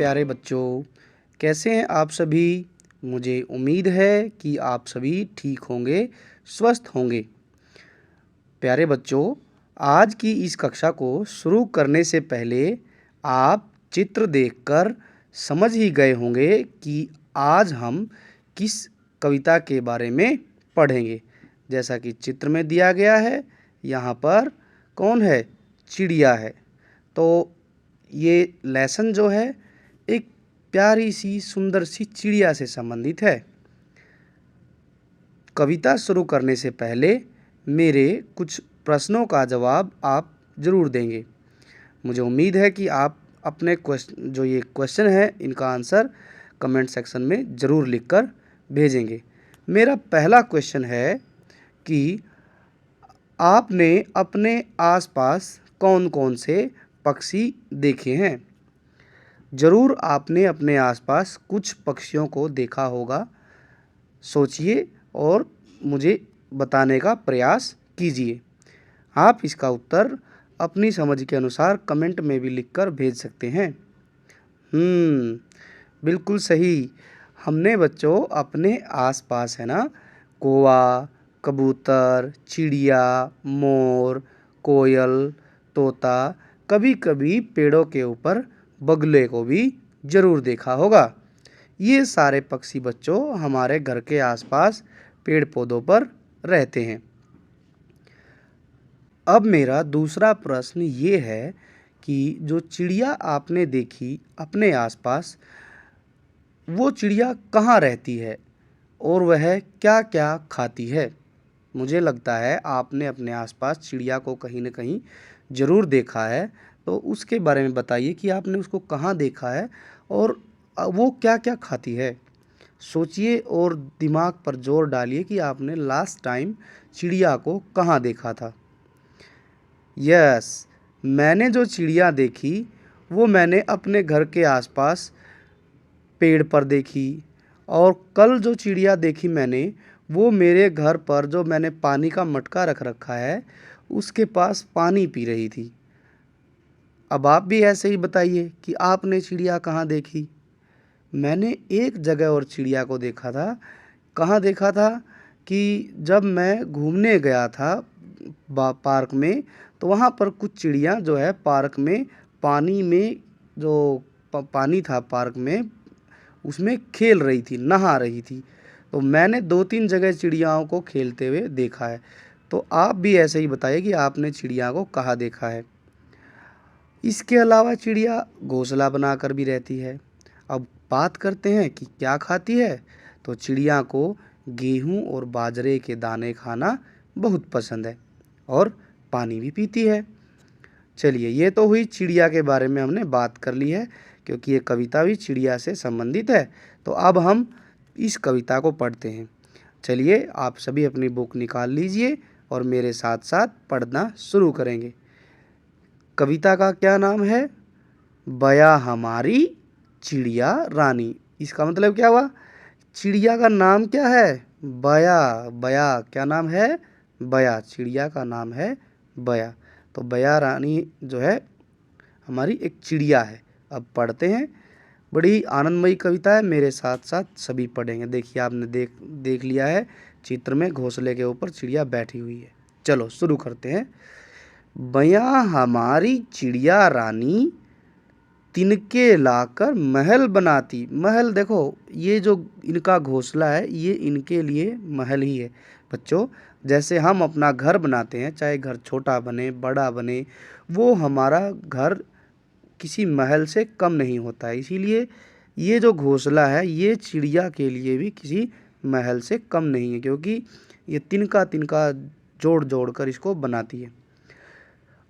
प्यारे बच्चों, कैसे हैं आप सभी? मुझे उम्मीद है कि आप सभी ठीक होंगे, स्वस्थ होंगे। प्यारे बच्चों, आज की इस कक्षा को शुरू करने से पहले आप चित्र देखकर समझ ही गए होंगे कि आज हम किस कविता के बारे में पढ़ेंगे। जैसा कि चित्र में दिया गया है, यहाँ पर कौन है? चिड़िया है। तो ये लेसन जो है एक प्यारी सी सुंदर सी चिड़िया से संबंधित है। कविता शुरू करने से पहले मेरे कुछ प्रश्नों का जवाब आप ज़रूर देंगे। मुझे उम्मीद है कि आप अपने क्वेश्चन है इनका आंसर कमेंट सेक्शन में ज़रूर लिखकर भेजेंगे। मेरा पहला क्वेश्चन है कि आपने अपने आसपास कौन-कौन से पक्षी देखे हैं? ज़रूर आपने अपने आसपास कुछ पक्षियों को देखा होगा। सोचिए और मुझे बताने का प्रयास कीजिए। आप इसका उत्तर अपनी समझ के अनुसार कमेंट में भी लिखकर भेज सकते हैं। बिल्कुल सही। हमने बच्चों अपने आसपास है ना कौवा, कबूतर, चिड़िया, मोर, कोयल, तोता, कभी-कभी पेड़ों के ऊपर बगुले को भी ज़रूर देखा होगा। ये सारे पक्षी बच्चों हमारे घर के आसपास पेड़ पौधों पर रहते हैं। अब मेरा दूसरा प्रश्न ये है कि जो चिड़िया आपने देखी अपने आसपास, वो चिड़िया कहाँ रहती है और वह क्या-क्या खाती है? मुझे लगता है आपने अपने आसपास चिड़िया को कहीं न कहीं ज़रूर देखा है। तो उसके बारे में बताइए कि आपने उसको कहाँ देखा है और वो क्या-क्या खाती है? सोचिए और दिमाग पर जोर डालिए कि आपने लास्ट टाइम चिड़िया को कहाँ देखा था। यस, मैंने जो चिड़िया देखी वो मैंने अपने घर के आसपास पेड़ पर देखी और कल जो चिड़िया देखी मैंने वो मेरे घर पर जो मैंने पानी का मटका रख रखा है उसके पास पानी पी रही थी। अब आप भी ऐसे ही बताइए कि आपने चिड़िया कहाँ देखी? मैंने एक जगह और चिड़िया को देखा था। कहाँ देखा था कि जब मैं घूमने गया था पार्क में, तो वहाँ पर कुछ चिड़िया जो है पार्क में पानी में जो पानी था पार्क में उसमें खेल रही थी, नहा रही थी। तो मैंने 2-3 जगह चिड़ियाओं को खेलते हुए देखा है। तो आप भी ऐसे ही बताइए कि आपने चिड़िया को कहाँ देखा है। इसके अलावा चिड़िया घोंसला बनाकर भी रहती है। अब बात करते हैं कि क्या खाती है। तो चिड़िया को गेहूं और बाजरे के दाने खाना बहुत पसंद है और पानी भी पीती है। चलिए, ये तो हुई चिड़िया के बारे में हमने बात कर ली है, क्योंकि ये कविता भी चिड़िया से संबंधित है। तो अब हम इस कविता को पढ़ते हैं। चलिए, आप सभी अपनी बुक निकाल लीजिए और मेरे साथ साथ पढ़ना शुरू करेंगे। कविता का क्या नाम है? बया हमारी चिड़िया रानी। इसका मतलब क्या हुआ? चिड़िया का नाम क्या है? बया। बया क्या नाम है? बया। चिड़िया का नाम है बया। तो बया रानी जो है हमारी एक चिड़िया है। अब पढ़ते हैं। बड़ी आनंदमयी कविता है, मेरे साथ साथ सभी पढ़ेंगे। देखिए, आपने देख लिया है चित्र में घोंसले के ऊपर चिड़िया बैठी हुई है। चलो शुरू करते हैं। बया हमारी चिड़िया रानी तिनके लाकर महल बनाती। महल देखो, ये जो इनका घोंसला है ये इनके लिए महल ही है। बच्चों, जैसे हम अपना घर बनाते हैं, चाहे घर छोटा बने बड़ा बने, वो हमारा घर किसी महल से कम नहीं होता है। इसीलिए ये जो घोंसला है ये चिड़िया के लिए भी किसी महल से कम नहीं है, क्योंकि ये तिनका तिनका जोड़ जोड़ कर इसको बनाती है।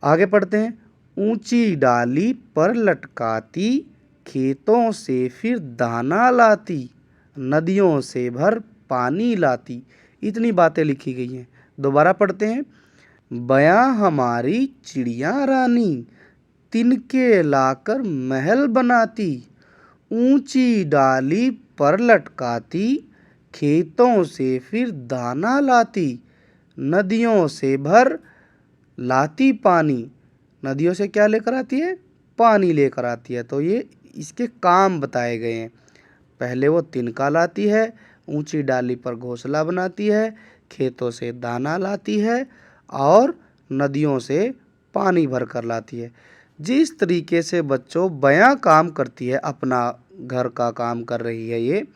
आगे पढ़ते हैं। ऊंची डाली पर लटकाती, खेतों से फिर दाना लाती, नदियों से भर पानी लाती। इतनी बातें लिखी गई हैं। दोबारा पढ़ते हैं। बया हमारी चिड़िया रानी तिनके लाकर महल बनाती, ऊंची डाली पर लटकाती, खेतों से फिर दाना लाती, नदियों से भर लाती पानी। नदियों से क्या लेकर आती है? पानी लेकर आती है। तो ये इसके काम बताए गए हैं। पहले वो तिनका लाती है, ऊंची डाली पर घोंसला बनाती है, खेतों से दाना लाती है और नदियों से पानी भर कर लाती है। जिस तरीके से बच्चों बयां काम करती है, अपना घर का काम कर रही है ये,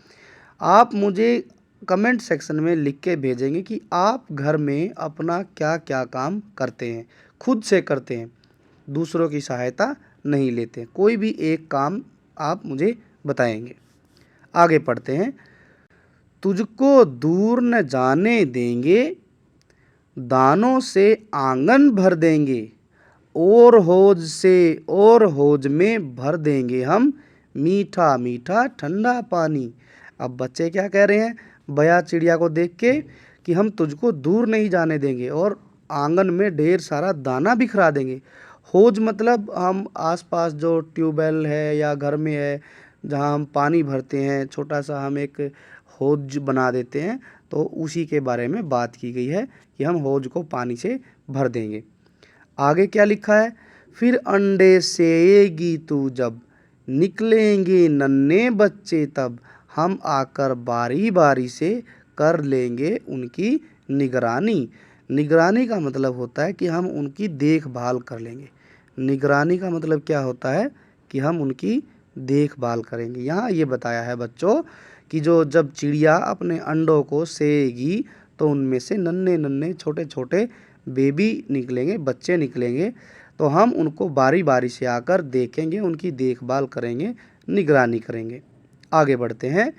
आप मुझे कमेंट सेक्शन में लिख के भेजेंगे कि आप घर में अपना क्या क्या काम करते हैं, खुद से करते हैं, दूसरों की सहायता नहीं लेते। कोई भी एक काम आप मुझे बताएंगे। आगे पढ़ते हैं। तुझको दूर न जाने देंगे, दानों से आंगन भर देंगे, और हौज में भर देंगे हम मीठा मीठा ठंडा पानी। अब बच्चे क्या कह रहे हैं बया चिड़िया को देख के कि हम तुझको दूर नहीं जाने देंगे और आंगन में ढेर सारा दाना बिखरा देंगे। हौज मतलब हम आसपास जो ट्यूबवेल है या घर में है जहाँ हम पानी भरते हैं, छोटा सा हम एक हौज बना देते हैं, तो उसी के बारे में बात की गई है कि हम हौज को पानी से भर देंगे। आगे क्या लिखा है, फिर अंडे सेएगी तू जब, निकलेंगे नन्हे बच्चे तब, हम आकर बारी बारी से कर लेंगे उनकी निगरानी। निगरानी का मतलब होता है कि हम उनकी देखभाल कर लेंगे। निगरानी का मतलब क्या होता है कि हम उनकी देखभाल करेंगे। यहाँ ये बताया है बच्चों कि जब चिड़िया अपने अंडों को सेएगी तो उनमें से नन्हे नन्हे छोटे छोटे बेबी निकलेंगे, बच्चे निकलेंगे, तो हम उनको बारी बारी से आकर देखेंगे, उनकी देखभाल करेंगे, निगरानी करेंगे। आगे बढ़ते हैं।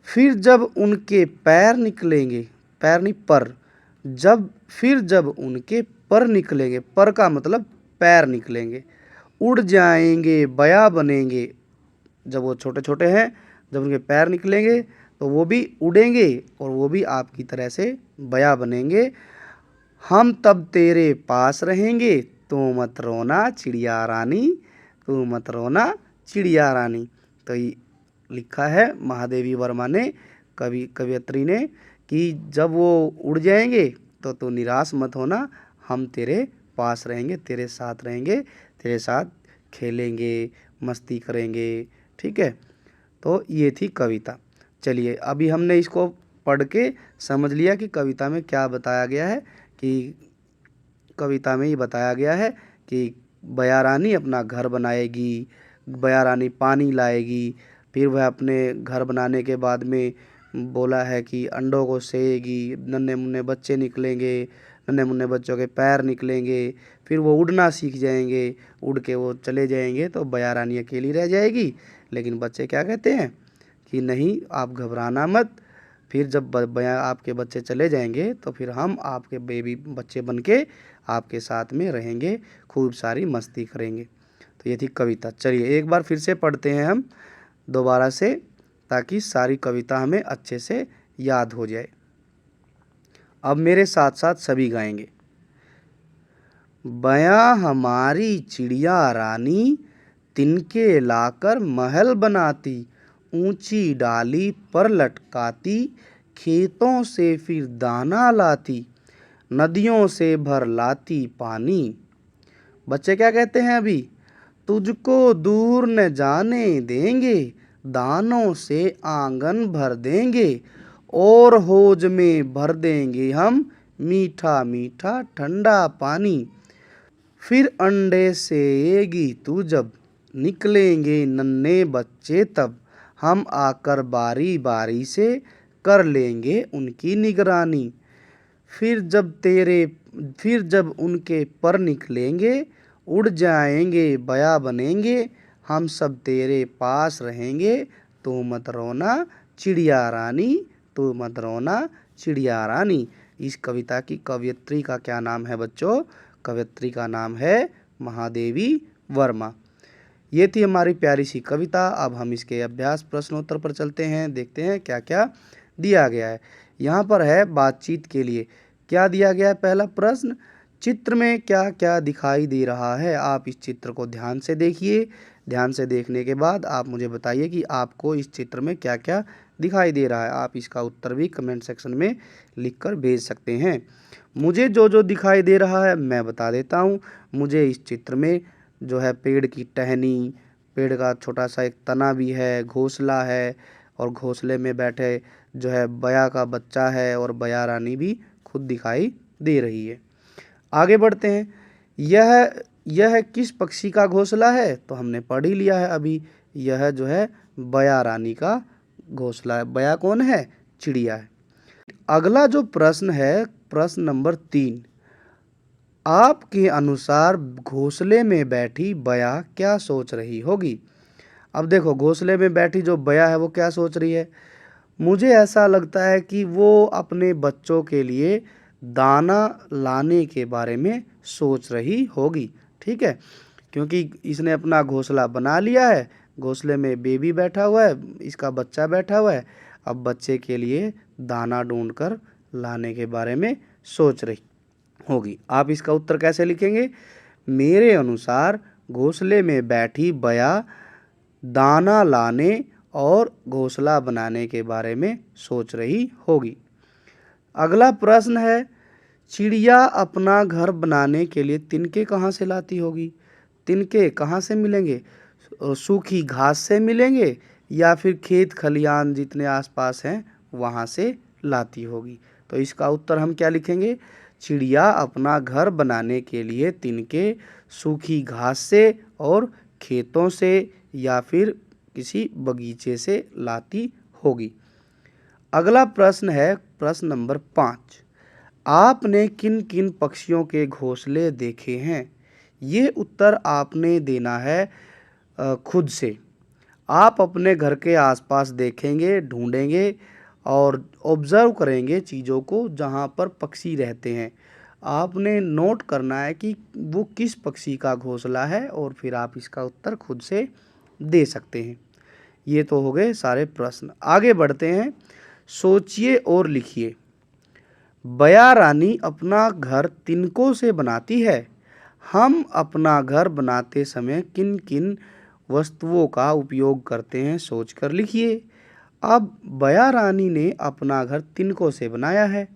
फिर जब उनके पैर निकलेंगे, पैर नहीं पर, जब उनके पर निकलेंगे, पर का मतलब पैर निकलेंगे, उड़ जाएंगे बया बनेंगे। जब वो छोटे छोटे हैं, जब उनके पैर निकलेंगे तो वो भी उड़ेंगे और वो भी आपकी तरह से बया बनेंगे। हम तब तेरे पास रहेंगे, तू मत रोना चिड़िया रानी, तू मत रोना चिड़िया रानी। तो ये लिखा है महादेवी वर्मा ने, कवियत्री ने, कि जब वो उड़ जाएंगे तो तू निराश मत होना, हम तेरे पास रहेंगे, तेरे साथ रहेंगे, तेरे साथ खेलेंगे, मस्ती करेंगे। ठीक है, तो ये थी कविता। चलिए अभी हमने इसको पढ़ के समझ लिया कि कविता में क्या बताया गया है। कि कविता में ये बताया गया है कि बया रानी अपना घर बनाएगी, बया रानी पानी लाएगी, फिर वह अपने घर बनाने के बाद में बोला है कि अंडों को सेएगी, नन्हे मुन्ने बच्चे निकलेंगे, नन्हे मुन्ने बच्चों के पैर निकलेंगे, फिर वो उड़ना सीख जाएंगे, उड़ के वो चले जाएंगे तो बया रानी अकेली रह जाएगी। लेकिन बच्चे क्या कहते हैं कि नहीं, आप घबराना मत, फिर जब बया आपके बच्चे चले जाएंगे तो फिर हम आपके बेबी बच्चे बन के आपके साथ में रहेंगे, खूब सारी मस्ती करेंगे। तो ये थी कविता। चलिए एक बार फिर से पढ़ते हैं हम दोबारा से, ताकि सारी कविता हमें अच्छे से याद हो जाए। अब मेरे साथ साथ सभी गाएंगे। बया हमारी चिड़िया रानी, तिनके लाकर महल बनाती, ऊंची डाली पर लटकाती, खेतों से फिर दाना लाती, नदियों से भर लाती पानी। बच्चे क्या कहते हैं अभी, तुझको दूर न जाने देंगे, दानों से आंगन भर देंगे, और हौज में भर देंगे हम मीठा मीठा ठंडा पानी। फिर अंडे सेएगी तू जब, निकलेंगे नन्हे बच्चे तब, हम आकर बारी बारी से कर लेंगे उनकी निगरानी। फिर जब उनके पर निकलेंगे, उड़ जाएंगे बया बनेंगे, हम सब तेरे पास रहेंगे, तू मत रोना चिड़िया रानी, तू मत रोना चिड़िया रानी। इस कविता की कवयित्री का क्या नाम है बच्चों, कवयित्री का नाम है महादेवी वर्मा। ये थी हमारी प्यारी सी कविता। अब हम इसके अभ्यास प्रश्नोत्तर पर चलते हैं, देखते हैं क्या क्या दिया गया है। यहाँ पर है बातचीत के लिए क्या दिया गया है। पहला प्रश्न, चित्र में क्या क्या दिखाई दे रहा है। आप इस चित्र को ध्यान से देखिए, ध्यान से देखने के बाद आप मुझे बताइए कि आपको इस चित्र में क्या क्या दिखाई दे रहा है। आप इसका उत्तर भी कमेंट सेक्शन में लिखकर भेज सकते हैं। मुझे जो दिखाई दे रहा है मैं बता देता हूँ। मुझे इस चित्र में जो है पेड़ की टहनी, पेड़ का छोटा सा एक तना भी है, घोंसला है, और घोंसले में बैठे जो है बया का बच्चा है, और बया रानी भी खुद दिखाई दे रही है। आगे बढ़ते हैं। यह किस पक्षी का घोंसला है? तो हमने पढ़ ही लिया है अभी, यह जो है बया रानी का घोंसला है। बया कौन है? चिड़िया है। अगला जो प्रश्न है, प्रश्न नंबर 3, आपके अनुसार घोंसले में बैठी बया क्या सोच रही होगी? अब देखो, घोंसले में बैठी जो बया है वो क्या सोच रही है? मुझे ऐसा लगता है कि वो अपने बच्चों के लिए दाना लाने के बारे में सोच रही होगी। ठीक है, क्योंकि इसने अपना घोंसला बना लिया है, घोंसले में बेबी बैठा हुआ है, इसका बच्चा बैठा हुआ है। अब बच्चे के लिए दाना ढूंढकर लाने के बारे में सोच रही होगी। आप इसका उत्तर कैसे लिखेंगे? मेरे अनुसार घोंसले में बैठी बया दाना लाने और घोंसला बनाने के बारे में सोच रही होगी। अगला प्रश्न है, चिड़िया अपना घर बनाने के लिए तिनके कहाँ से लाती होगी? तिनके कहाँ से मिलेंगे? सूखी घास से मिलेंगे या फिर खेत खलियान जितने आसपास हैं वहाँ से लाती होगी? तो इसका उत्तर हम क्या लिखेंगे? चिड़िया अपना घर बनाने के लिए तिनके सूखी घास से और खेतों से या फिर किसी बगीचे से लाती होगी। अगला प्रश्न है, प्रश्न नंबर 5, आपने किन किन पक्षियों के घोंसले देखे हैं? ये उत्तर आपने देना है खुद से। आप अपने घर के आसपास देखेंगे, ढूंढेंगे और ऑब्जर्व करेंगे चीज़ों को जहाँ पर पक्षी रहते हैं। आपने नोट करना है कि वो किस पक्षी का घोंसला है और फिर आप इसका उत्तर खुद से दे सकते हैं। ये तो हो गए सारे प्रश्न। आगे बढ़ते हैं। सोचिए और लिखिए। बया रानी अपना घर तिनकों से बनाती है। हम अपना घर बनाते समय किन किन वस्तुओं का उपयोग करते हैं? सोचकर लिखिए। अब बया रानी ने अपना घर तिनकों से बनाया है,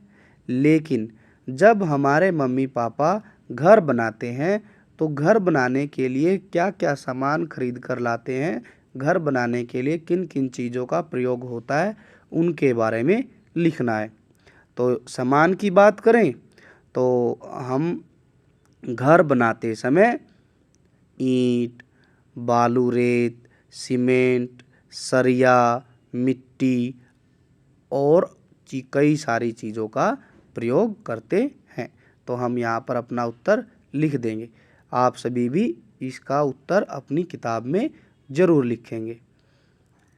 लेकिन जब हमारे मम्मी पापा घर बनाते हैं तो घर बनाने के लिए क्या क्या सामान खरीद कर लाते हैं, घर बनाने के लिए किन किन चीज़ों का प्रयोग होता है, उनके बारे में लिखना है। तो सामान की बात करें तो हम घर बनाते समय ईंट, बालू, रेत, सीमेंट, सरिया, मिट्टी और कई सारी चीज़ों का प्रयोग करते हैं। तो हम यहाँ पर अपना उत्तर लिख देंगे। आप सभी भी इसका उत्तर अपनी किताब में ज़रूर लिखेंगे।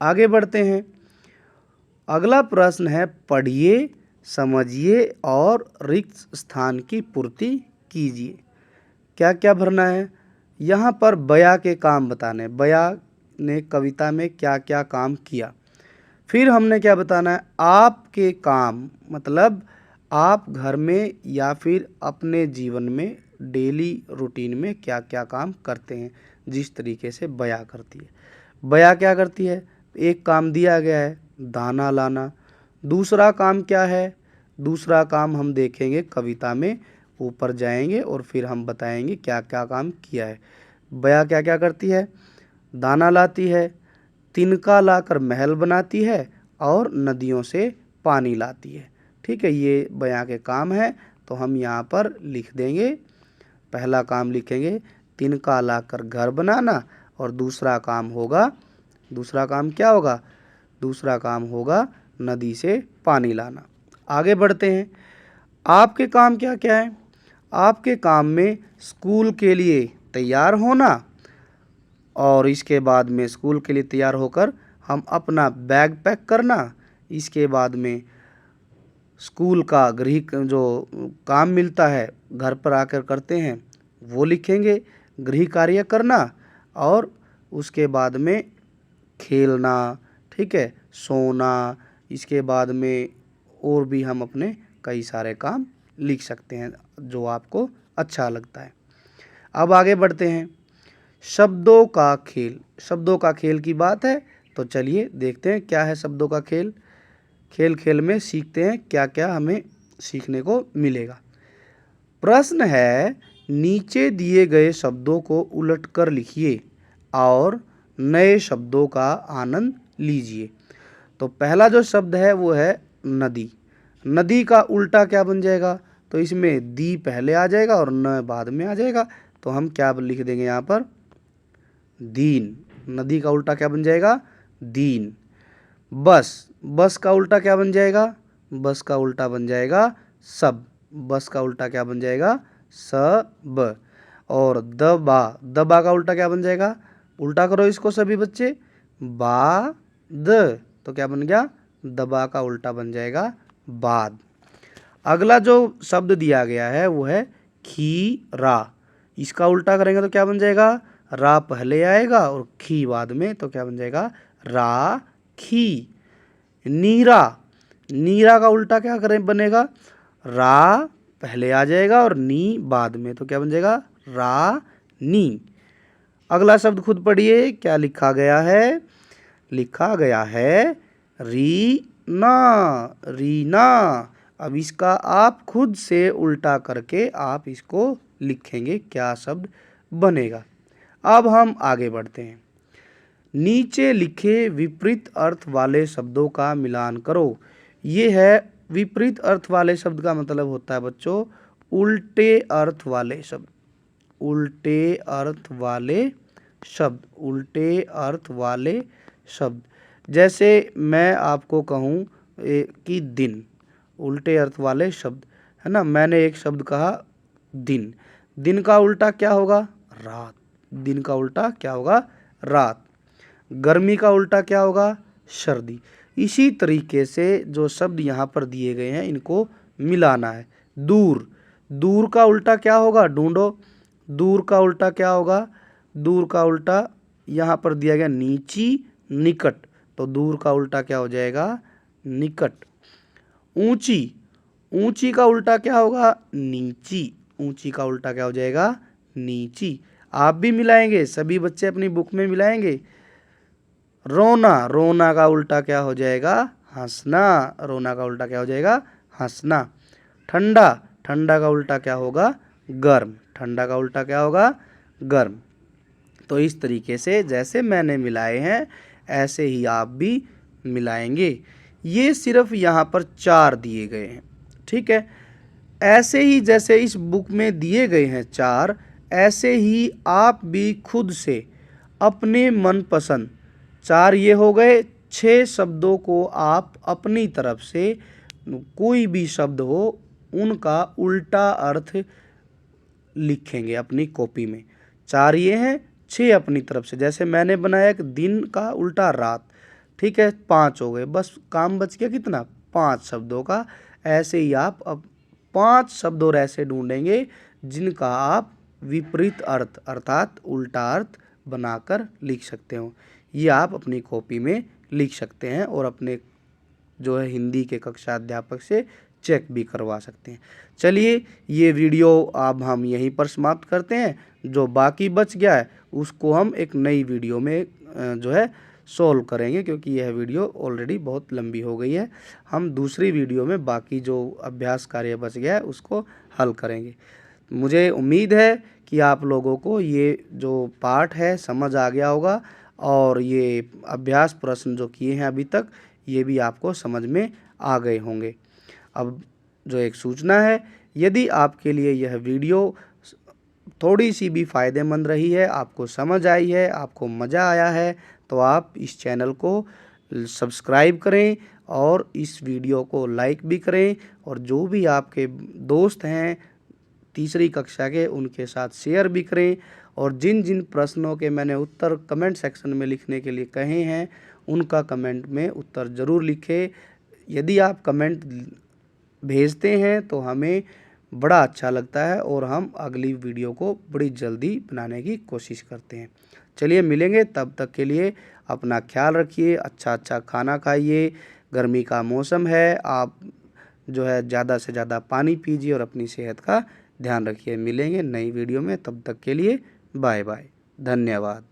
आगे बढ़ते हैं। अगला प्रश्न है, पढ़िए, समझिए और रिक्त स्थान की पूर्ति कीजिए। क्या क्या भरना है? यहाँ पर बया के काम बताने, बया ने कविता में क्या क्या काम किया। फिर हमने क्या बताना है? आपके काम, मतलब आप घर में या फिर अपने जीवन में डेली रूटीन में क्या क्या काम करते हैं, जिस तरीके से बया करती है। बया क्या करती है? एक काम दिया गया है, दाना लाना। दूसरा काम क्या है? दूसरा काम हम देखेंगे कविता में, ऊपर जाएंगे और फिर हम बताएंगे क्या क्या काम किया है। बया क्या क्या करती है? दाना लाती है, तिनका लाकर महल बनाती है और नदियों से पानी लाती है। ठीक है, ये बया के काम है। तो हम यहाँ पर लिख देंगे, पहला काम लिखेंगे तिनका लाकर घर बनाना, और दूसरा काम होगा, दूसरा काम क्या होगा? दूसरा काम होगा नदी से पानी लाना। आगे बढ़ते हैं। आपके काम क्या क्या है? आपके काम में स्कूल के लिए तैयार होना, और इसके बाद में स्कूल के लिए तैयार होकर हम अपना बैग पैक करना। इसके बाद में स्कूल का गृह जो काम मिलता है घर पर आकर करते हैं वो लिखेंगे, गृह कार्य करना, और उसके बाद में खेलना, ठीक है, सोना। इसके बाद में और भी हम अपने कई सारे काम लिख सकते हैं जो आपको अच्छा लगता है। अब आगे बढ़ते हैं। शब्दों का खेल, शब्दों का खेल की बात है, तो चलिए देखते हैं क्या है शब्दों का खेल। खेल खेल में सीखते हैं क्या क्या हमें सीखने को मिलेगा। प्रश्न है, नीचे दिए गए शब्दों को उलटकर लिखिए और नए शब्दों का आनंद लीजिए। तो पहला जो शब्द है वो है नदी। नदी का उल्टा क्या बन जाएगा? तो इसमें दी पहले आ जाएगा और न बाद में आ जाएगा, तो हम क्या लिख देंगे यहाँ पर? दीन। नदी का उल्टा क्या बन जाएगा? दीन। बस। बस का उल्टा क्या बन जाएगा? बस का उल्टा बन जाएगा सब। बस का उल्टा क्या बन जाएगा? सब। और दबा। दबा का उल्टा क्या बन जाएगा? उल्टा करो इसको सभी बच्चे। बाद। तो क्या बन गया? दबा का उल्टा बन जाएगा बाद। अगला जो शब्द दिया गया है वो है खीरा। इसका उल्टा करेंगे तो क्या बन जाएगा? रा पहले आएगा और खी बाद में, तो क्या बन जाएगा? राखी। नीरा। नीरा का उल्टा क्या करें बनेगा? रा पहले आ जाएगा और नी बाद में, तो क्या बन जाएगा? रानी। अगला शब्द खुद पढ़िए, क्या लिखा गया है? लिखा गया है रीना। रीना। अब इसका आप खुद से उल्टा करके आप इसको लिखेंगे, क्या शब्द बनेगा। अब हम आगे बढ़ते हैं। नीचे लिखे विपरीत अर्थ वाले शब्दों का मिलान करो। ये है विपरीत अर्थ वाले शब्द का मतलब होता है बच्चों उल्टे अर्थ वाले शब्द। उल्टे अर्थ वाले शब्द। उल्टे अर्थ वाले शब्द। जैसे मैं आपको कहूँ कि दिन, उल्टे अर्थ वाले शब्द है ना। मैंने एक शब्द कहा दिन। दिन का उल्टा क्या होगा? रात। दिन का उल्टा क्या होगा? रात। गर्मी का उल्टा क्या होगा? सर्दी। इसी तरीके से जो शब्द यहाँ पर दिए गए हैं इनको मिलाना है। दूर। दूर का उल्टा क्या होगा? ढूंढो। दूर का उल्टा क्या होगा? दूर का उल्टा यहाँ पर दिया गया नीची, निकट। तो दूर का उल्टा क्या हो जाएगा? निकट। ऊंची। ऊंची का उल्टा क्या होगा? नीची। ऊंची का उल्टा क्या हो जाएगा? नीची। आप भी मिलाएंगे, सभी बच्चे अपनी बुक में मिलाएंगे। रोना। रोना का उल्टा क्या हो जाएगा? हंसना। रोना का उल्टा क्या हो जाएगा? हंसना। ठंडा। ठंडा का उल्टा क्या होगा? गर्म। ठंडा का उल्टा क्या होगा? गर्म। तो इस तरीके से जैसे मैंने मिलाए हैं ऐसे ही आप भी मिलाएंगे। ये सिर्फ यहाँ पर 4 दिए गए हैं, ठीक है। ऐसे ही जैसे इस बुक में दिए गए हैं 4, ऐसे ही आप भी खुद से अपने मनपसंद 4 ये हो गए, 6 शब्दों को आप अपनी तरफ से कोई भी शब्द हो उनका उल्टा अर्थ लिखेंगे अपनी कॉपी में। 4 ये हैं, 6 अपनी तरफ से। जैसे मैंने बनाया एक दिन का उल्टा रात, ठीक है, 5 हो गए। बस काम बच गया कितना? 5 शब्दों का। ऐसे ही आप अब 5 शब्द और ऐसे ढूंढेंगे जिनका आप विपरीत अर्थ अर्थात उल्टा अर्थ बनाकर लिख सकते हो। ये आप अपनी कॉपी में लिख सकते हैं और अपने जो है हिंदी के कक्षा अध्यापक से चेक भी करवा सकते हैं। चलिए ये वीडियो अब हम यहीं पर समाप्त करते हैं। जो बाकी बच गया है उसको हम एक नई वीडियो में जो है सॉल्व करेंगे, क्योंकि यह वीडियो ऑलरेडी बहुत लंबी हो गई है। हम दूसरी वीडियो में बाकी जो अभ्यास कार्य बच गया है उसको हल करेंगे। मुझे उम्मीद है कि आप लोगों को ये जो पाठ है समझ आ गया होगा और ये अभ्यास प्रश्न जो किए हैं अभी तक ये भी आपको समझ में आ गए होंगे। अब जो एक सूचना है, यदि आपके लिए यह वीडियो थोड़ी सी भी फ़ायदेमंद रही है, आपको समझ आई है, आपको मज़ा आया है, तो आप इस चैनल को सब्सक्राइब करें और इस वीडियो को लाइक भी करें और जो भी आपके दोस्त हैं तीसरी कक्षा के उनके साथ शेयर भी करें। और जिन जिन प्रश्नों के मैंने उत्तर कमेंट सेक्शन में लिखने के लिए कहे हैं उनका कमेंट में उत्तर ज़रूर लिखें। यदि आप कमेंट भेजते हैं तो हमें बड़ा अच्छा लगता है और हम अगली वीडियो को बड़ी जल्दी बनाने की कोशिश करते हैं। चलिए मिलेंगे, तब तक के लिए अपना ख्याल रखिए, अच्छा अच्छा खाना खाइए, गर्मी का मौसम है, आप जो है ज़्यादा से ज़्यादा पानी पीजिए और अपनी सेहत का ध्यान रखिए। मिलेंगे नई वीडियो में, तब तक के लिए बाय बाय, धन्यवाद।